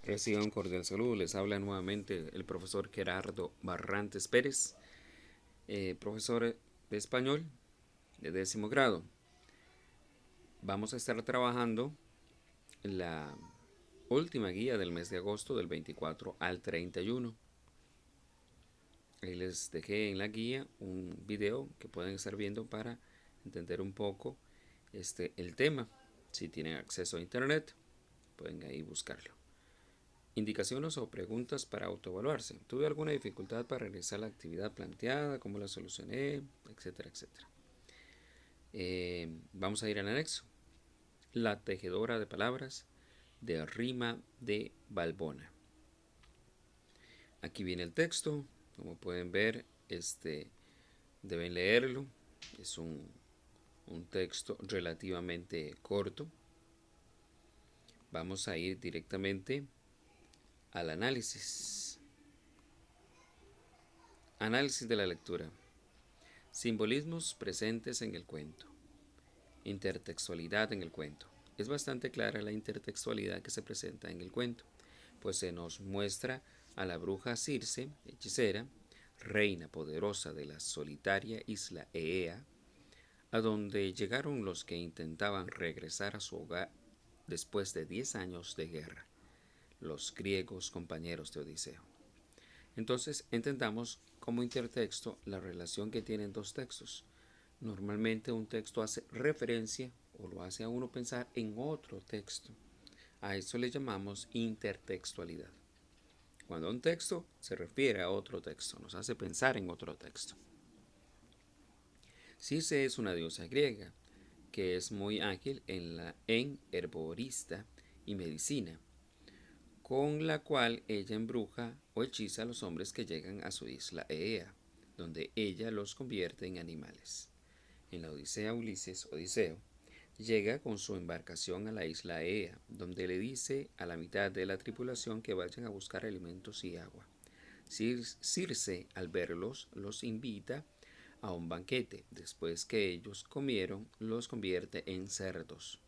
Reciban un cordial saludo. Les habla nuevamente el profesor Gerardo Barrantes Pérez, profesor de español de 10º grado. Vamos a estar trabajando la última guía del mes de agosto del 24 al 31. Ahí les dejé en la guía un video que pueden estar viendo para entender un poco el tema. Si tienen acceso a internet, pueden ahí buscarlo. Indicaciones o preguntas para autoevaluarse. ¿Tuve alguna dificultad para realizar la actividad planteada? ¿Cómo la solucioné? Etcétera, etcétera. Vamos a ir al anexo. La tejedora de palabras de Rima de Balbona. Aquí viene el texto. Como pueden ver, deben leerlo. Es un texto relativamente corto. Vamos a ir directamente al análisis. Análisis de la lectura. Simbolismos presentes en el cuento. Intertextualidad en el cuento. Es bastante clara la intertextualidad que se presenta en el cuento, pues se nos muestra a la bruja Circe, hechicera, reina poderosa de la solitaria isla Eea, a donde llegaron los que intentaban regresar a su hogar después de 10 años de guerra, los griegos compañeros de Odiseo. Entonces entendamos como intertexto la relación que tienen dos textos. Normalmente un texto hace referencia o lo hace a uno pensar en otro texto. A eso le llamamos intertextualidad. Cuando un texto se refiere a otro texto, nos hace pensar en otro texto. Circe es una diosa griega que es muy ágil en herborista y medicina, con la cual ella embruja o hechiza a los hombres que llegan a su isla Eea, donde ella los convierte en animales. En la Odisea, Ulises, Odiseo, llega con su embarcación a la isla Eea, donde le dice a la mitad de la tripulación que vayan a buscar alimentos y agua. Circe, al verlos, los invita a un banquete. Después que ellos comieron, los convierte en cerdos.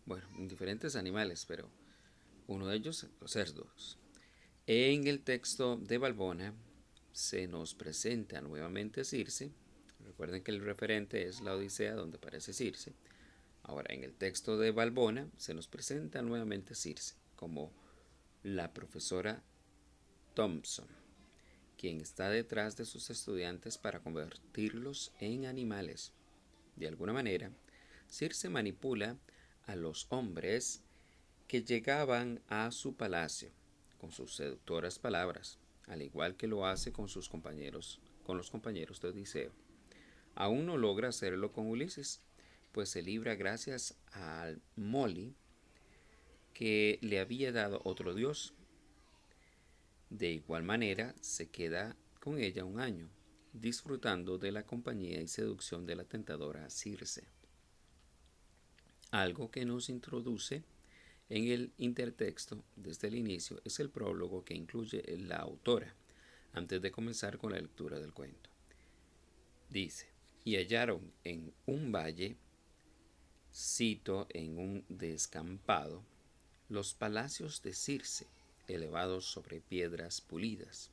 Bueno, en diferentes animales, pero uno de ellos, los cerdos. En el texto de Balbona se nos presenta nuevamente Circe. Recuerden que el referente es la Odisea donde aparece Circe. Ahora, en el texto de Balbona se nos presenta nuevamente Circe como la profesora Thompson, quien está detrás de sus estudiantes para convertirlos en animales. De alguna manera, Circe manipula a los hombres que llegaban a su palacio con sus seductoras palabras, al igual que lo hace con sus compañeros, con los compañeros de Odiseo. Aún no logra hacerlo con Ulises, pues se libra gracias al Moli que le había dado otro dios. De igual manera, se queda con ella un año, disfrutando de la compañía y seducción de la tentadora Circe. Algo que nos introduce en el intertexto desde el inicio es el prólogo que incluye la autora, antes de comenzar con la lectura del cuento. Dice, y hallaron en un valle, cito en un descampado, los palacios de Circe, elevados sobre piedras pulidas,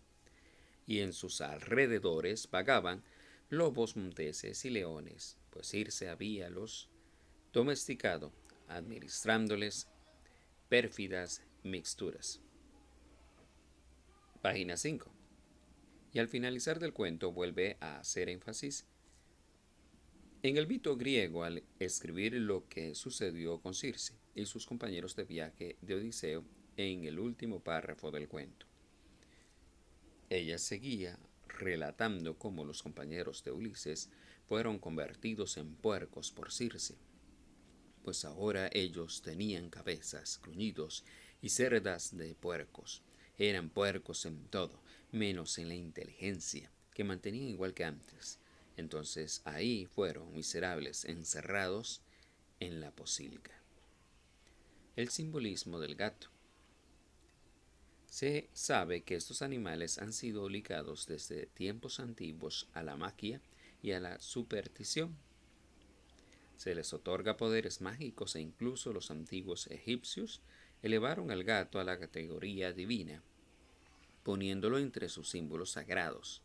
y en sus alrededores vagaban lobos monteses y leones, pues Circe había los domesticado, administrándoles pérfidas mixturas. Página 5. Y al finalizar del cuento vuelve a hacer énfasis en el mito griego al escribir lo que sucedió con Circe y sus compañeros de viaje de Odiseo en el último párrafo del cuento. Ella seguía relatando cómo los compañeros de Ulises fueron convertidos en puercos por Circe, pues ahora ellos tenían cabezas, gruñidos y cerdas de puercos. Eran puercos en todo, menos en la inteligencia, que mantenían igual que antes. Entonces ahí fueron miserables, encerrados en la posilga. El simbolismo del gato. Se sabe que estos animales han sido ligados desde tiempos antiguos a la magia y a la superstición. Se les otorga poderes mágicos e incluso los antiguos egipcios elevaron al gato a la categoría divina, poniéndolo entre sus símbolos sagrados.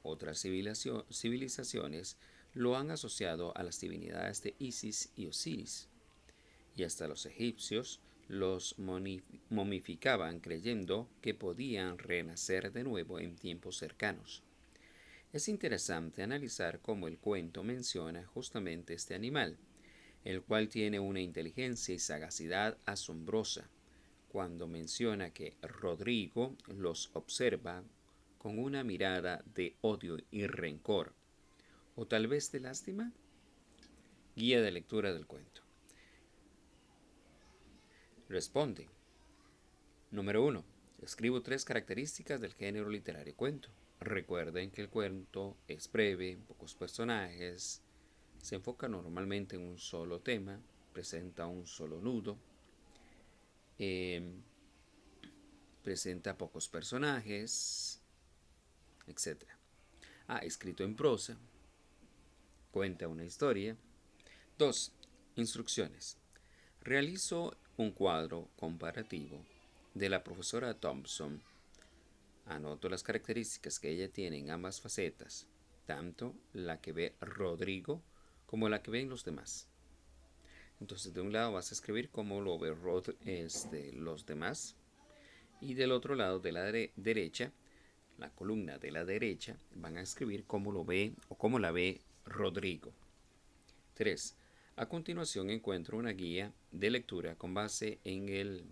Otras civilizaciones lo han asociado a las divinidades de Isis y Osiris, y hasta los egipcios los momificaban creyendo que podían renacer de nuevo en tiempos cercanos. Es interesante analizar cómo el cuento menciona justamente este animal, el cual tiene una inteligencia y sagacidad asombrosa, cuando menciona que Rodrigo los observa con una mirada de odio y rencor, o tal vez de lástima. Guía de lectura del cuento. Responde. Número 1. Escribo 3 características del género literario cuento. Recuerden que el cuento es breve, pocos personajes, se enfoca normalmente en un solo tema, presenta un solo nudo, presenta pocos personajes, etc. Escrito en prosa, cuenta una historia. 2. Instrucciones. Realizo un cuadro comparativo de la profesora Thompson. Anoto las características que ella tiene en ambas facetas, tanto la que ve Rodrigo como la que ven los demás. Entonces, de un lado vas a escribir cómo lo ve los demás, y del otro lado, de la derecha, la columna de la derecha, van a escribir cómo lo ve o cómo la ve Rodrigo. 3. A continuación encuentro una guía de lectura con base en el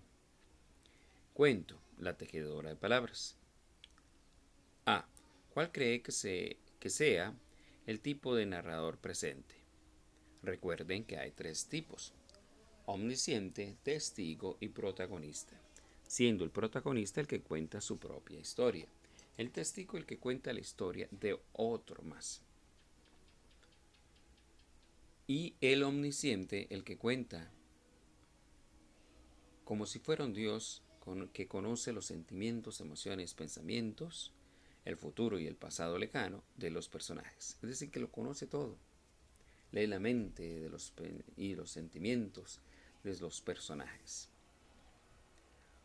cuento La tejedora de palabras. A. ¿Cuál cree que sea el tipo de narrador presente? Recuerden que hay 3 tipos: omnisciente, testigo y protagonista, siendo el protagonista el que cuenta su propia historia, el testigo el que cuenta la historia de otro más, y el omnisciente el que cuenta como si fuera un Dios que conoce los sentimientos, emociones, pensamientos, el futuro y el pasado lejano de los personajes. Es decir, que lo conoce todo. Lee la mente y los sentimientos de los personajes.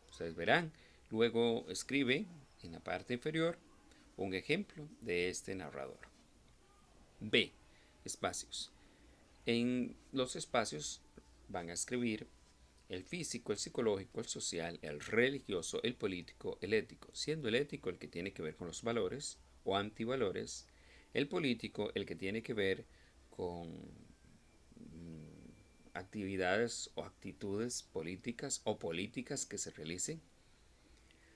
Ustedes verán, luego escribe en la parte inferior un ejemplo de este narrador. B. Espacios. En los espacios van a escribir el físico, el psicológico, el social, el religioso, el político, el ético, siendo el ético el que tiene que ver con los valores o antivalores, el político el que tiene que ver con actividades o actitudes políticas o políticas que se realicen,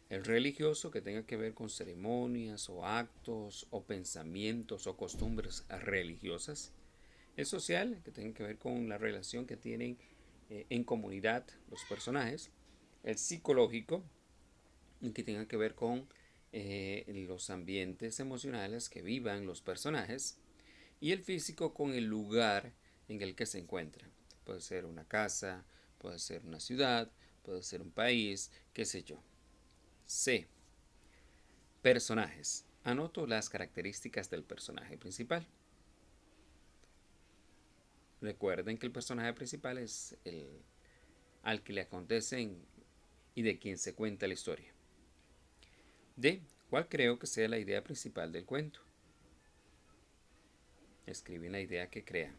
el religioso que tenga que ver con ceremonias o actos o pensamientos o costumbres religiosas, el social que tenga que ver con la relación que tienen en comunidad los personajes, el psicológico que tenga que ver con los ambientes emocionales que vivan los personajes, y el físico con el lugar en el que se encuentran. Puede ser una casa, puede ser una ciudad, puede ser un país, qué sé yo. C. Personajes. Anoto las características del personaje principal. Recuerden que el personaje principal es el al que le acontecen y de quien se cuenta la historia. D. ¿Cuál creo que sea la idea principal del cuento? Escriben la idea que crean.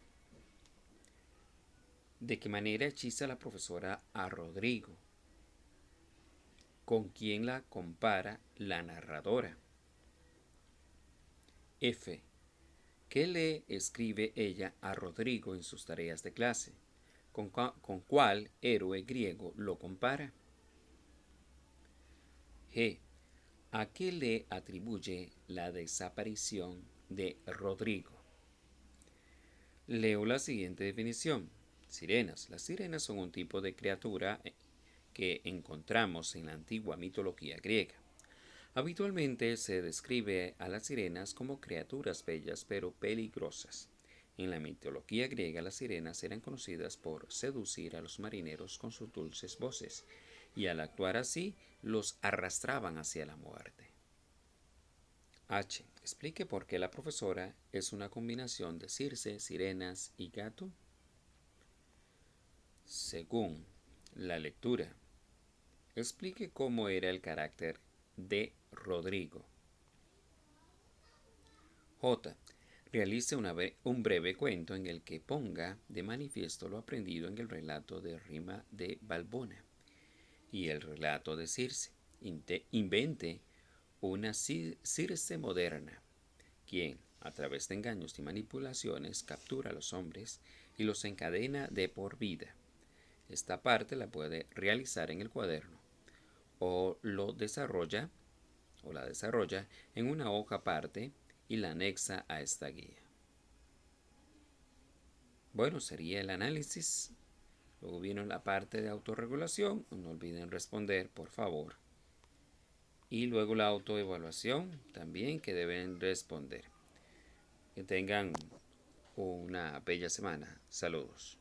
¿De qué manera hechiza la profesora a Rodrigo? ¿Con quién la compara la narradora? F. ¿Qué le escribe ella a Rodrigo en sus tareas de clase? ¿Con cuál héroe griego lo compara? G. ¿A qué le atribuye la desaparición de Rodrigo? Leo la siguiente definición. Sirenas. Las sirenas son un tipo de criatura que encontramos en la antigua mitología griega. Habitualmente se describe a las sirenas como criaturas bellas pero peligrosas. En la mitología griega, las sirenas eran conocidas por seducir a los marineros con sus dulces voces, y al actuar así los arrastraban hacia la muerte. H. Explique por qué la profesora es una combinación de Circe, sirenas y gato. Según la lectura Explique cómo era el carácter de Rodrigo. J. Realice un breve cuento en el que ponga de manifiesto lo aprendido en el relato de rima de Valbona y el relato de Circe. Invente una Circe moderna, quien, a través de engaños y manipulaciones, captura a los hombres y los encadena de por vida. Esta parte la puede realizar en el cuaderno o la desarrolla en una hoja aparte y la anexa a esta guía. Bueno, sería el análisis. Luego viene la parte de autorregulación. No olviden responder, por favor. Y luego la autoevaluación también que deben responder. Que tengan una bella semana. Saludos.